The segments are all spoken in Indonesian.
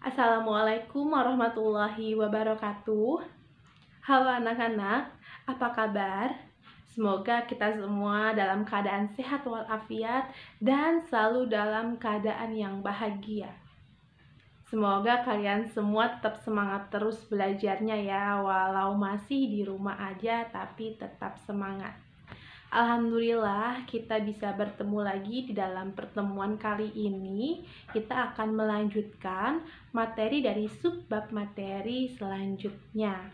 Assalamualaikum warahmatullahi wabarakatuh. Halo anak-anak, apa kabar? Semoga kita semua dalam keadaan sehat walafiat dan selalu dalam keadaan yang bahagia. Semoga kalian semua tetap semangat terus belajarnya ya, walau masih di rumah aja tapi tetap semangat. Alhamdulillah kita bisa bertemu lagi di dalam pertemuan kali ini. Kita akan melanjutkan materi dari subbab materi selanjutnya.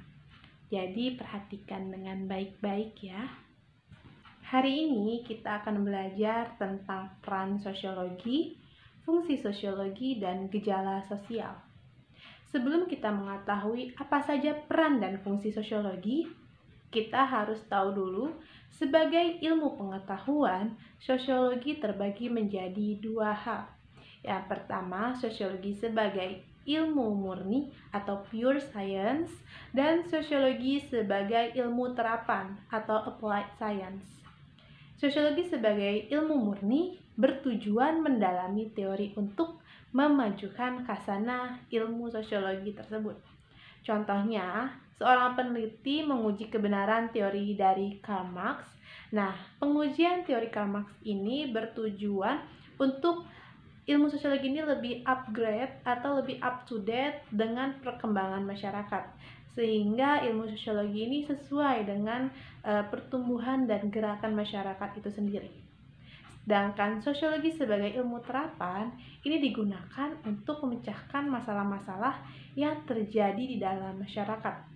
Jadi perhatikan dengan baik-baik ya. Hari ini kita akan belajar tentang peran sosiologi, fungsi sosiologi, dan gejala sosial. Sebelum kita mengetahui apa saja peran dan fungsi sosiologi, kita harus tahu dulu, sebagai ilmu pengetahuan, sosiologi terbagi menjadi dua hal. Yang pertama, sosiologi sebagai ilmu murni atau pure science, dan sosiologi sebagai ilmu terapan atau applied science. Sosiologi sebagai ilmu murni bertujuan mendalami teori untuk memajukan khasanah ilmu sosiologi tersebut. Contohnya, seorang peneliti menguji kebenaran teori dari Karl Marx. Nah, pengujian teori Karl Marx ini bertujuan untuk ilmu sosiologi ini lebih upgrade atau lebih up to date dengan perkembangan masyarakat, sehingga ilmu sosiologi ini sesuai dengan pertumbuhan dan gerakan masyarakat itu sendiri. Sedangkan sosiologi sebagai ilmu terapan ini digunakan untuk memecahkan masalah-masalah yang terjadi di dalam masyarakat.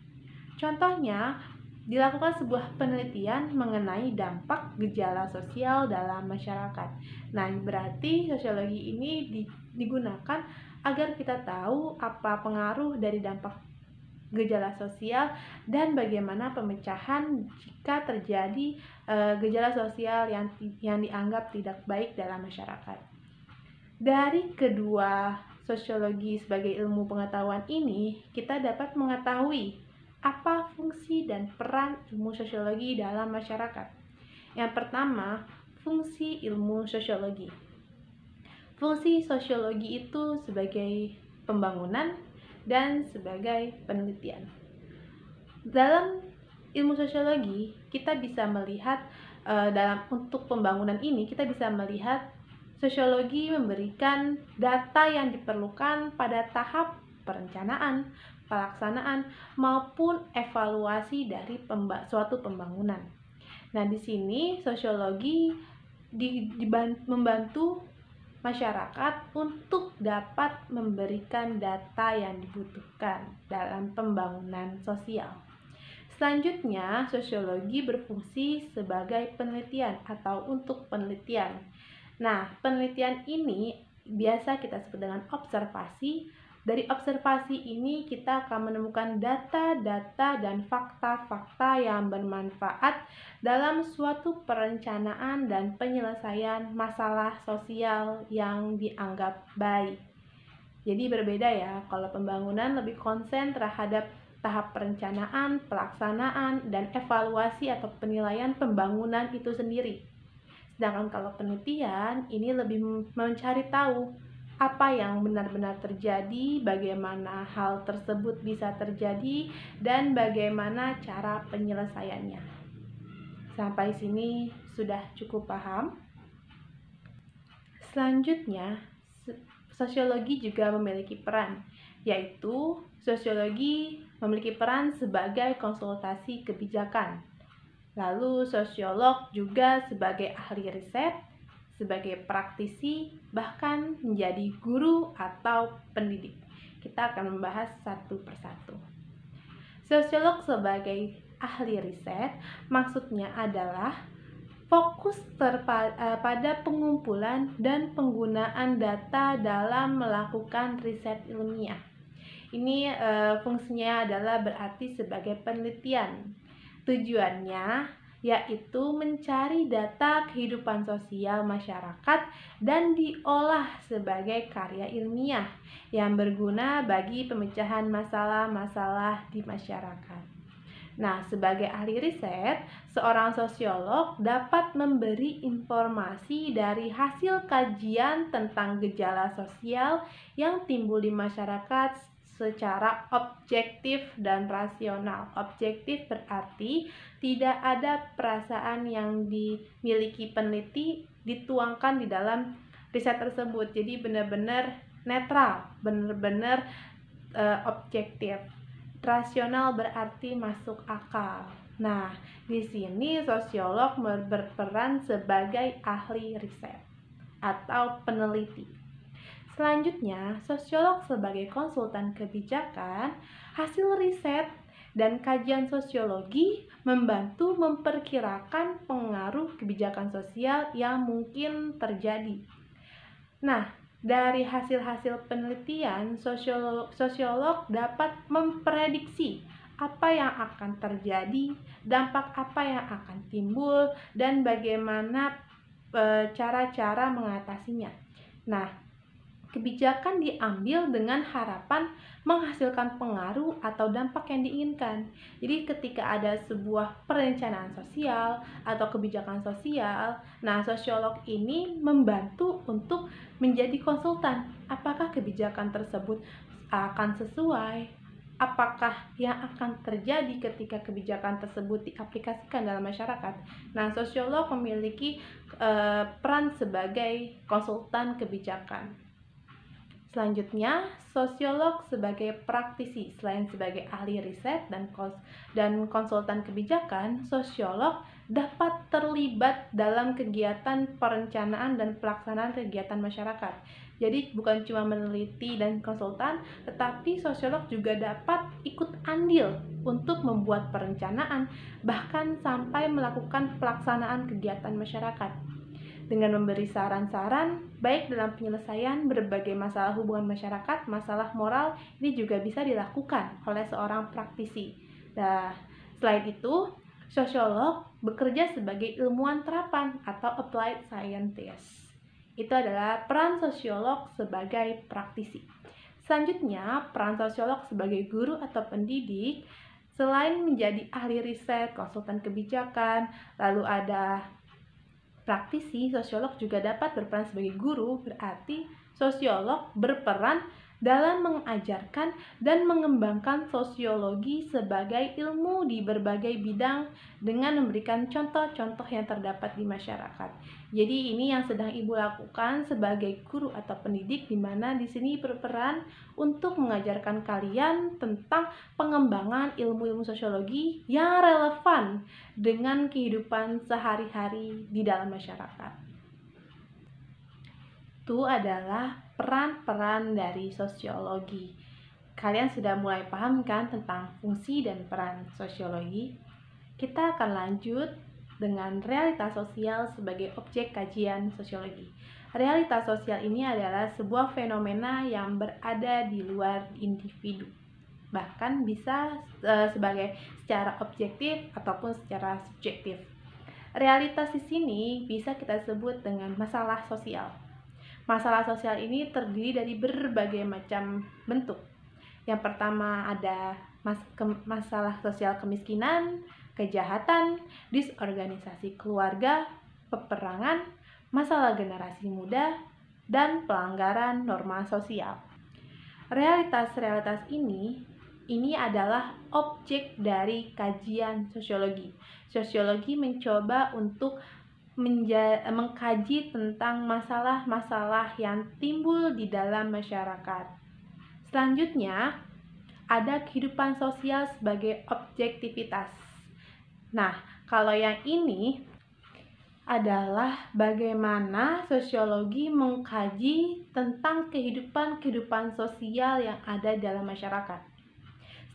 Contohnya, dilakukan sebuah penelitian mengenai dampak gejala sosial dalam masyarakat. Nah, berarti sosiologi ini digunakan agar kita tahu apa pengaruh dari dampak gejala sosial dan bagaimana pemecahan jika terjadi gejala sosial yang dianggap tidak baik dalam masyarakat. Dari kedua sosiologi sebagai ilmu pengetahuan ini, kita dapat mengetahui apa fungsi dan peran ilmu sosiologi dalam masyarakat. Yang pertama, fungsi ilmu sosiologi. Fungsi sosiologi itu sebagai pembangunan dan sebagai penelitian. Dalam ilmu sosiologi, kita bisa melihat untuk pembangunan ini kita bisa melihat sosiologi memberikan data yang diperlukan pada tahap perencanaan, pelaksanaan, maupun evaluasi dari suatu pembangunan. Nah, di sini sosiologi membantu masyarakat untuk dapat memberikan data yang dibutuhkan dalam pembangunan sosial. Selanjutnya, sosiologi berfungsi sebagai penelitian atau untuk penelitian. Nah, penelitian ini biasa kita sebut dengan observasi. Dari observasi ini kita akan menemukan data-data dan fakta-fakta yang bermanfaat dalam suatu perencanaan dan penyelesaian masalah sosial yang dianggap baik. Jadi berbeda ya, kalau pembangunan lebih konsen terhadap tahap perencanaan, pelaksanaan, dan evaluasi atau penilaian pembangunan itu sendiri. Sedangkan kalau penelitian, ini lebih mencari tahu apa yang benar-benar terjadi, bagaimana hal tersebut bisa terjadi, dan bagaimana cara penyelesaiannya. Sampai sini sudah cukup paham? Selanjutnya, sosiologi juga memiliki peran, yaitu sosiologi memiliki peran sebagai konsultasi kebijakan. Lalu sosiolog juga sebagai ahli riset, sebagai praktisi, bahkan menjadi guru atau pendidik. Kita akan membahas satu persatu. Sosiolog sebagai ahli riset maksudnya adalah fokus pada pengumpulan dan penggunaan data dalam melakukan riset ilmiah. Ini fungsinya adalah berarti sebagai penelitian. Tujuannya yaitu mencari data kehidupan sosial masyarakat dan diolah sebagai karya ilmiah yang berguna bagi pemecahan masalah-masalah di masyarakat. Nah, sebagai ahli riset, seorang sosiolog dapat memberi informasi dari hasil kajian tentang gejala sosial yang timbul di masyarakat secara objektif dan rasional. Objektif berarti tidak ada perasaan yang dimiliki peneliti dituangkan di dalam riset tersebut. Jadi benar-benar netral, benar-benar objektif. Rasional berarti masuk akal. Nah, di sini sosiolog berperan sebagai ahli riset atau peneliti. Selanjutnya, sosiolog sebagai konsultan kebijakan, hasil riset dan kajian sosiologi membantu memperkirakan pengaruh kebijakan sosial yang mungkin terjadi. Nah, dari hasil-hasil penelitian, sosiolog dapat memprediksi apa yang akan terjadi, dampak apa yang akan timbul, dan bagaimana cara-cara mengatasinya. Nah, kebijakan diambil dengan harapan menghasilkan pengaruh atau dampak yang diinginkan. Jadi ketika ada sebuah perencanaan sosial atau kebijakan sosial, nah sosiolog ini membantu untuk menjadi konsultan. Apakah kebijakan tersebut akan sesuai? Apakah yang akan terjadi ketika kebijakan tersebut diaplikasikan dalam masyarakat? Nah, sosiolog memiliki peran sebagai konsultan kebijakan. Selanjutnya, sosiolog sebagai praktisi. Selain sebagai ahli riset dan konsultan kebijakan, sosiolog dapat terlibat dalam kegiatan perencanaan dan pelaksanaan kegiatan masyarakat. Jadi bukan cuma meneliti dan konsultan, tetapi sosiolog juga dapat ikut andil untuk membuat perencanaan, bahkan sampai melakukan pelaksanaan kegiatan masyarakat. Dengan memberi saran-saran baik dalam penyelesaian berbagai masalah hubungan masyarakat, masalah moral, ini juga bisa dilakukan oleh seorang praktisi. Nah, selain itu, sosiolog bekerja sebagai ilmuwan terapan atau applied scientist. Itu adalah peran sosiolog sebagai praktisi. Selanjutnya, peran sosiolog sebagai guru atau pendidik, selain menjadi ahli riset, konsultan kebijakan, lalu ada praktisi, sosiolog juga dapat berperan sebagai guru, berarti sosiolog berperan dalam mengajarkan dan mengembangkan sosiologi sebagai ilmu di berbagai bidang dengan memberikan contoh-contoh yang terdapat di masyarakat. Jadi ini yang sedang Ibu lakukan sebagai guru atau pendidik, di mana di sini berperan untuk mengajarkan kalian tentang pengembangan ilmu-ilmu sosiologi yang relevan dengan kehidupan sehari-hari di dalam masyarakat. Itu adalah peran-peran dari sosiologi. Kalian sudah mulai paham kan tentang fungsi dan peran sosiologi? Kita akan lanjut dengan realitas sosial sebagai objek kajian sosiologi. Realitas sosial ini adalah sebuah fenomena yang berada di luar individu. Bahkan bisa sebagai secara objektif ataupun secara subjektif. Realitas di sini bisa kita sebut dengan masalah sosial. Masalah sosial ini terdiri dari berbagai macam bentuk. Yang pertama ada masalah sosial kemiskinan, kejahatan, disorganisasi keluarga, peperangan, masalah generasi muda, dan pelanggaran norma sosial. Realitas-realitas ini adalah objek dari kajian sosiologi. Sosiologi mencoba untuk mengkaji tentang masalah-masalah yang timbul di dalam masyarakat. Selanjutnya, ada kehidupan sosial sebagai objektivitas. Nah, kalau yang ini adalah bagaimana sosiologi mengkaji tentang kehidupan sosial yang ada dalam masyarakat.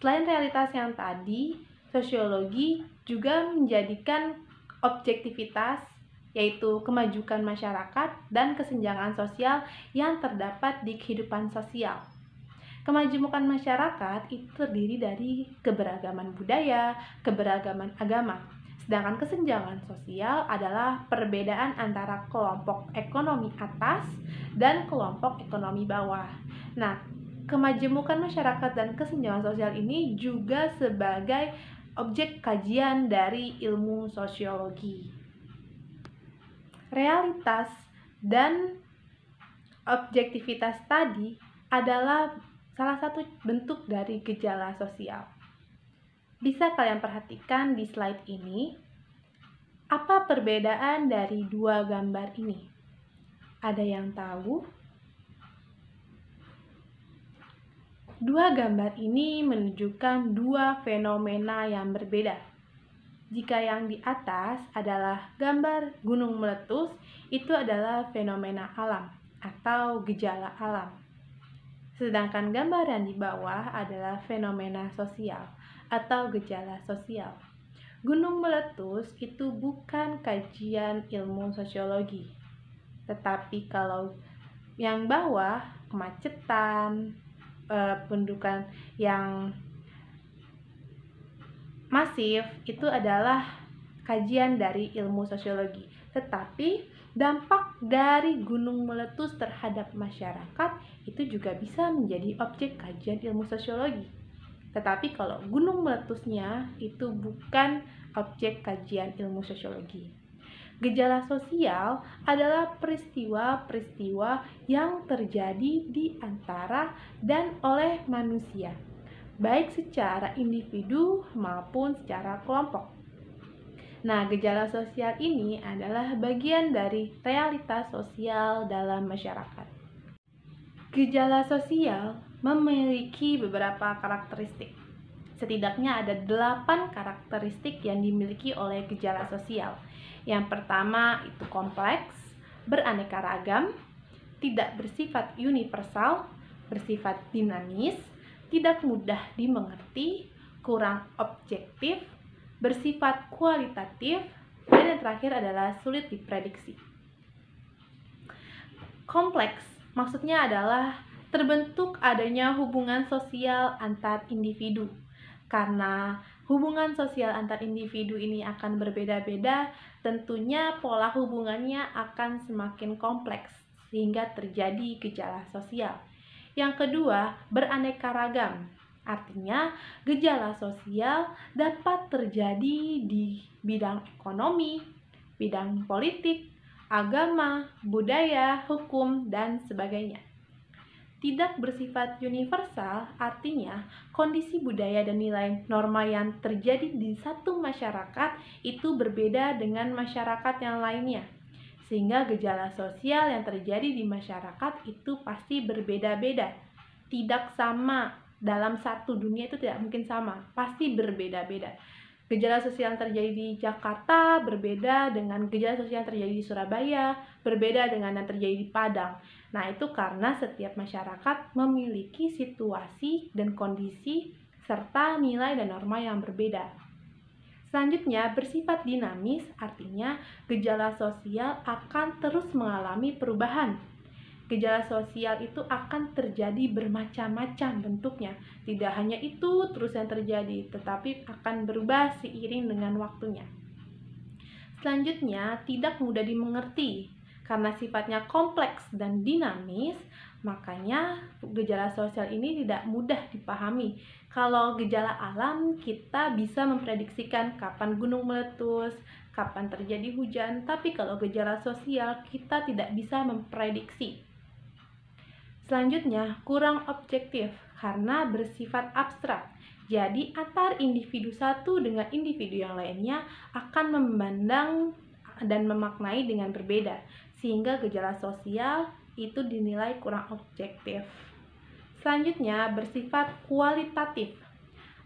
Selain realitas yang tadi, sosiologi juga menjadikan objektivitas, yaitu kemajuan masyarakat dan kesenjangan sosial yang terdapat di kehidupan sosial. Kemajuan masyarakat itu terdiri dari keberagaman budaya, keberagaman agama. Sedangkan kesenjangan sosial adalah perbedaan antara kelompok ekonomi atas dan kelompok ekonomi bawah. Nah, kemajemukan masyarakat dan kesenjangan sosial ini juga sebagai objek kajian dari ilmu sosiologi. Realitas dan objektivitas tadi adalah salah satu bentuk dari gejala sosial. Bisa kalian perhatikan di slide ini, apa perbedaan dari dua gambar ini? Ada yang tahu? Dua gambar ini menunjukkan dua fenomena yang berbeda. Jika yang di atas adalah gambar gunung meletus, itu adalah fenomena alam atau gejala alam. Sedangkan gambar yang di bawah adalah fenomena sosial atau gejala sosial. Gunung meletus itu bukan kajian ilmu sosiologi. Tetapi kalau yang bawah, kemacetan, pendudukan yang masif, itu adalah kajian dari ilmu sosiologi. Tetapi dampak dari gunung meletus terhadap masyarakat itu juga bisa menjadi objek kajian ilmu sosiologi. Tetapi kalau gunung meletusnya itu bukan objek kajian ilmu sosiologi. Gejala sosial adalah peristiwa-peristiwa yang terjadi di antara dan oleh manusia, baik secara individu maupun secara kelompok. Nah, gejala sosial ini adalah bagian dari realitas sosial dalam masyarakat. Gejala sosial memiliki beberapa karakteristik. Setidaknya ada 8 karakteristik yang dimiliki oleh gejala sosial. Yang pertama itu kompleks, beraneka ragam, tidak bersifat universal, bersifat dinamis, tidak mudah dimengerti, kurang objektif, bersifat kualitatif, dan yang terakhir adalah sulit diprediksi. Kompleks maksudnya adalah terbentuk adanya hubungan sosial antar individu. Karena hubungan sosial antar individu ini akan berbeda-beda, tentunya pola hubungannya akan semakin kompleks sehingga terjadi gejala sosial. Yang kedua, beraneka ragam. Artinya, gejala sosial dapat terjadi di bidang ekonomi, bidang politik, agama, budaya, hukum, dan sebagainya. Tidak bersifat universal, artinya kondisi budaya dan nilai norma yang terjadi di satu masyarakat itu berbeda dengan masyarakat yang lainnya. Sehingga gejala sosial yang terjadi di masyarakat itu pasti berbeda-beda. Tidak sama dalam satu dunia, itu tidak mungkin sama, pasti berbeda-beda. Gejala sosial yang terjadi di Jakarta berbeda dengan gejala sosial yang terjadi di Surabaya, berbeda dengan yang terjadi di Padang. Nah, itu karena setiap masyarakat memiliki situasi dan kondisi serta nilai dan norma yang berbeda. Selanjutnya, bersifat dinamis, artinya gejala sosial akan terus mengalami perubahan. Gejala sosial itu akan terjadi bermacam-macam bentuknya. Tidak hanya itu terus yang terjadi, tetapi akan berubah seiring dengan waktunya. Selanjutnya, tidak mudah dimengerti. Karena sifatnya kompleks dan dinamis, makanya gejala sosial ini tidak mudah dipahami. Kalau gejala alam, kita bisa memprediksikan kapan gunung meletus, kapan terjadi hujan, tapi kalau gejala sosial, kita tidak bisa memprediksi. Selanjutnya, kurang objektif karena bersifat abstrak. Jadi, antar individu satu dengan individu yang lainnya akan memandang dan memaknai dengan berbeda, sehingga gejala sosial itu dinilai kurang objektif. Selanjutnya, bersifat kualitatif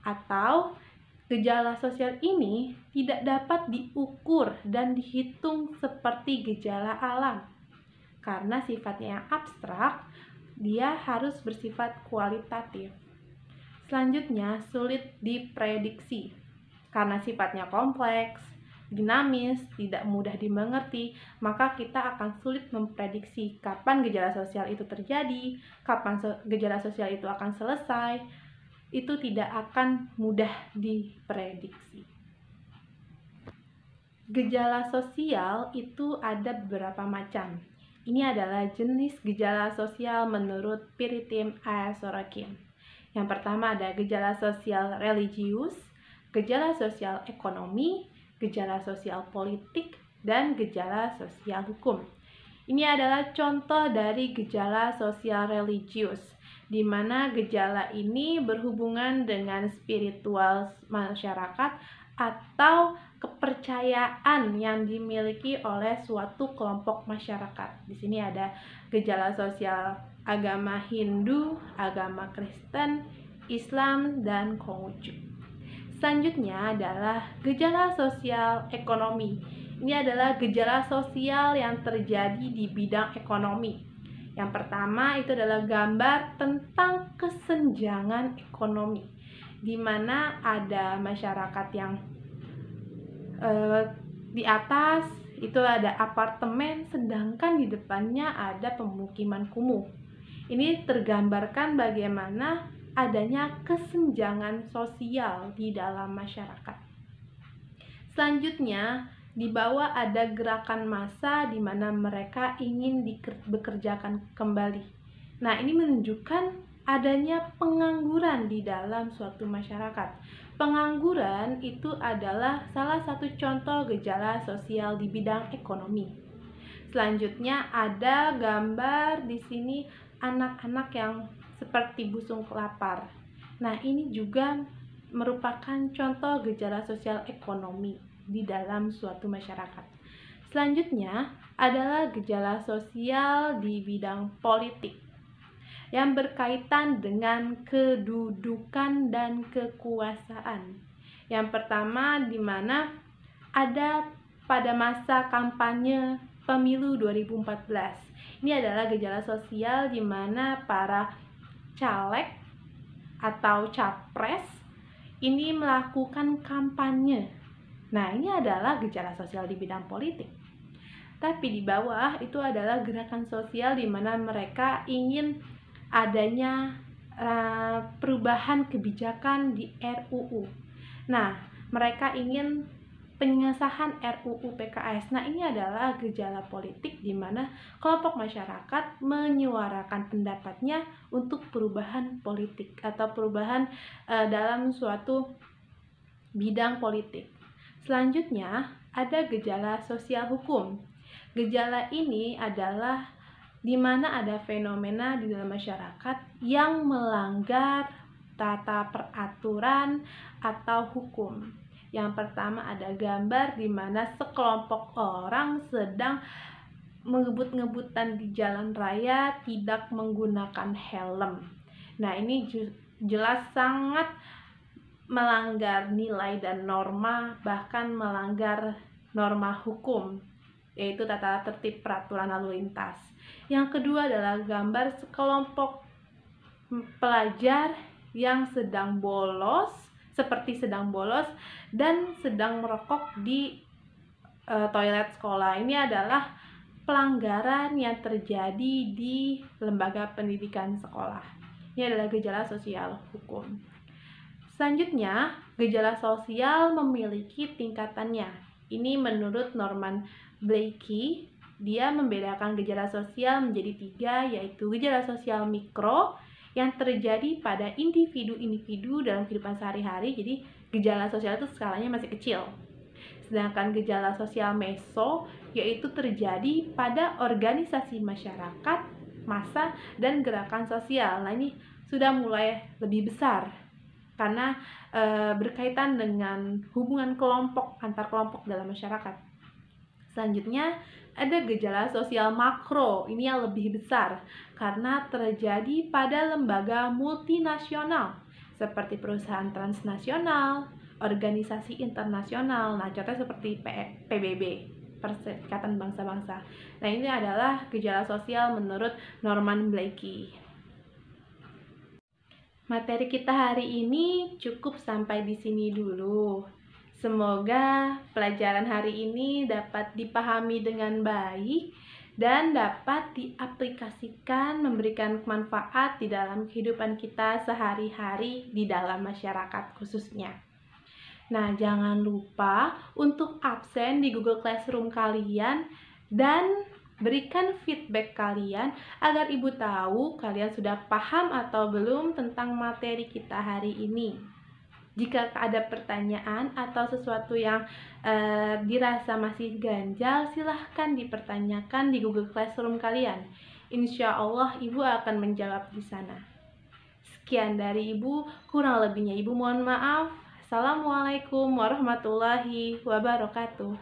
atau gejala sosial ini tidak dapat diukur dan dihitung seperti gejala alam. Karena sifatnya yang abstrak, dia harus bersifat kualitatif. Selanjutnya, sulit diprediksi. Karena sifatnya kompleks, dinamis, tidak mudah dimengerti, maka kita akan sulit memprediksi kapan gejala sosial itu terjadi, kapan gejala sosial itu akan selesai. Itu tidak akan mudah diprediksi. Gejala sosial itu ada beberapa macam. Ini adalah jenis gejala sosial menurut Piritim A. Sorokin. Yang pertama ada gejala sosial religius, gejala sosial ekonomi, gejala sosial politik, dan gejala sosial hukum. Ini adalah contoh dari gejala sosial religius, di mana gejala ini berhubungan dengan spiritual masyarakat atau kepercayaan yang dimiliki oleh suatu kelompok masyarakat. Di sini ada gejala sosial agama Hindu, agama Kristen, Islam, dan Konghucu. Selanjutnya adalah gejala sosial ekonomi. Ini adalah gejala sosial yang terjadi di bidang ekonomi. Yang pertama itu adalah gambar tentang kesenjangan ekonomi, di mana ada masyarakat yang di atas itu ada apartemen, sedangkan di depannya ada pemukiman kumuh. Ini tergambarkan bagaimana adanya kesenjangan sosial di dalam masyarakat. Selanjutnya, di bawah ada gerakan massa di mana mereka ingin bekerjakan kembali. Nah, ini menunjukkan adanya pengangguran di dalam suatu masyarakat. Pengangguran itu adalah salah satu contoh gejala sosial di bidang ekonomi. Selanjutnya ada gambar di sini anak-anak yang seperti busung kelapar. Nah, ini juga merupakan contoh gejala sosial ekonomi di dalam suatu masyarakat. Selanjutnya adalah gejala sosial di bidang politik yang berkaitan dengan kedudukan dan kekuasaan. Yang pertama, di mana ada pada masa kampanye pemilu 2014. Ini adalah gejala sosial di mana para caleg atau capres ini melakukan kampanye. Nah, ini adalah gejala sosial di bidang politik. Tapi di bawah itu adalah gerakan sosial di mana mereka ingin adanya perubahan kebijakan di RUU. Nah, mereka ingin pengesahan RUU PKS. Nah, ini adalah gejala politik di mana kelompok masyarakat menyuarakan pendapatnya untuk perubahan politik atau perubahan dalam suatu bidang politik. Selanjutnya, ada gejala sosial hukum. Gejala ini adalah di mana ada fenomena di dalam masyarakat yang melanggar tata peraturan atau hukum. Yang pertama ada gambar di mana sekelompok orang sedang ngebut-ngebutan di jalan raya tidak menggunakan helm. Nah, ini jelas sangat melanggar nilai dan norma, bahkan melanggar norma hukum, yaitu tata tertib peraturan lalu lintas. Yang kedua adalah gambar sekelompok pelajar yang sedang bolos, seperti sedang bolos dan sedang merokok di toilet sekolah. Ini adalah pelanggaran yang terjadi di lembaga pendidikan sekolah. Ini adalah gejala sosial hukum. Selanjutnya, gejala sosial memiliki tingkatannya. Ini menurut Norman Blakey, dia membedakan gejala sosial menjadi 3, yaitu gejala sosial mikro yang terjadi pada individu-individu dalam kehidupan sehari-hari. Jadi, gejala sosial itu skalanya masih kecil. Sedangkan gejala sosial meso yaitu terjadi pada organisasi masyarakat, massa, dan gerakan sosial. Nah, ini sudah mulai lebih besar karena berkaitan dengan hubungan kelompok antar kelompok dalam masyarakat. Selanjutnya ada gejala sosial makro, ini yang lebih besar karena terjadi pada lembaga multinasional seperti perusahaan transnasional, organisasi internasional. Nah, contohnya seperti PBB, Perserikatan Bangsa-Bangsa. Nah, ini adalah gejala sosial menurut Norman Blakey. Materi kita hari ini cukup sampai di sini dulu. Semoga pelajaran hari ini dapat dipahami dengan baik dan dapat diaplikasikan memberikan manfaat di dalam kehidupan kita sehari-hari di dalam masyarakat khususnya. Nah, jangan lupa untuk absen di Google Classroom kalian dan berikan feedback kalian agar ibu tahu kalian sudah paham atau belum tentang materi kita hari ini. Jika ada pertanyaan atau sesuatu yang dirasa masih ganjal, silahkan dipertanyakan di Google Classroom kalian. Insya Allah Ibu akan menjawab di sana. Sekian dari Ibu, kurang lebihnya Ibu mohon maaf. Assalamualaikum warahmatullahi wabarakatuh.